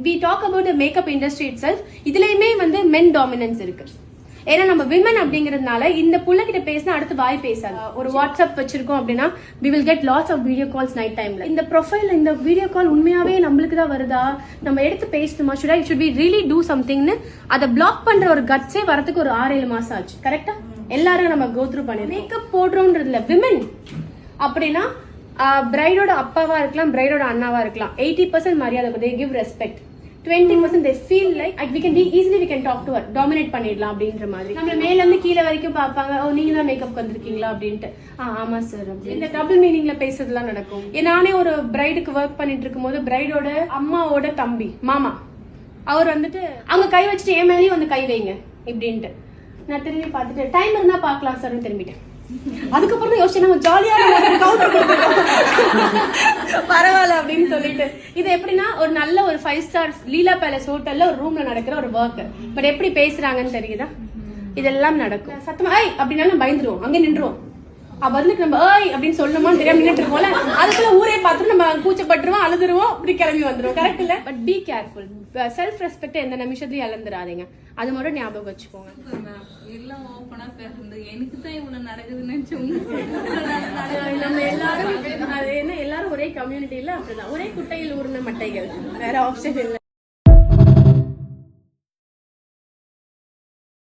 we talk about the makeup industry itself, இதுலயுமே வந்து men dominance இருக்கு. ஏன்னா நம்ம விமன் அப்படிங்கறதுனால இந்த புள்ள கிட்ட பேசினா அடுத்து வாய் பேசாது. ஒரு வாட்ஸ்அப் வச்சிருக்கோம் அப்படின்னா we will get lots of video calls night timeல. இந்த ப்ரொஃபைல் இந்த வீடியோ கால் உண்மையாவே நம்மளுக்கு தான் வருதா, நம்ம எடுத்து பேசணுமா, should we really do something னு அதை பிளாக் பண்ற ஒரு கட்ஸே வரதுக்கு ஒரு 6-7 மாசம் ஆச்சு. கரெக்டா? எல்லாரும் நம்ம கோ த்ரூ பண்ணி மேக்கப் போடுறோன்றதுல விமன் அப்படின்னா பிரைடோட அப்பாவா இருக்கலாம், பிரைடோட அண்ணாவா இருக்கலாம், 80% மரியாதை, they give respect. 20% they feel like we can talk to her, dominate பண்ணிடலாம் அப்படின்ற மாதிரி. நம்ம மேல இருந்து கீழே வரைக்கும் பாப்பாங்க, ஓ நீங்க தான் மேக்கப் வந்திருக்கீங்களா அப்படின்ட்டு. ஆமா சார். இந்த டபுள் மீனிங்ல பேசுறதுலாம் நடக்கும். நானே ஒரு பிரைடுக்கு ஒர்க் பண்ணிட்டு இருக்கும் போது பிரைடோட அம்மாவோட தம்பி மாமா அவர் வந்துட்டு அவங்க கை வச்சுட்டு என் மேலேயும் வந்து கை வைங்க இப்படின்ட்டு. நான் திரும்பி பார்த்துட்டு டைம் இருந்தா பாக்கலாம் சார்னு திரும்பிட்டேன். அதுக்கப்புறம் தான் யோசிச்சு நம்ம ஜாலியா பரவாயில்ல அப்படின்னு சொல்லிட்டு. இது எப்படின்னா ஒரு நல்ல ஒரு 5 ஸ்டார் லீலா பேலஸ் ஹோட்டல்ல ஒரு ரூம்ல நடக்கிற ஒரு ஒர்க். பட் எப்படி பேசுறாங்கன்னு தெரியுதா? இதெல்லாம் நடக்கும். சத்தமா ஐ அப்படின்னாலும் பயந்துருவோம், அங்கே நின்றுவோம். பதிலுக்கு நம்ம ஏய் அப்படின்னு சொல்லணுமான்னு தெரியாம நின்றுட்டு இருக்கோம்ல, அதுக்குள்ள ஊரே பார்த்துட்டு நம்ம கூச்சப்பட்டுருவோம், அழுதுருவோம், இப்படி கிளம்பி வந்துருவோம். கரெக்ட் இல்ல? But be careful. Self respect எந்த நிமிஷத்துலயும் இழந்துடாதீங்க. அது மட்டும் ஞாபகம் வச்சுக்கோங்க. எல்லாம் ஓப்பனா பேசுறது எனக்கு தான் இவ்வளவு நடக்குதுன்னு நம்ம எல்லாரும் அது என்ன எல்லாரும் ஒரே கம்யூனிட்டியில அப்படிதான், ஒரே குட்டையில் ஊர்ன மட்டைகள், வேற ஆப்ஷன் இல்லை.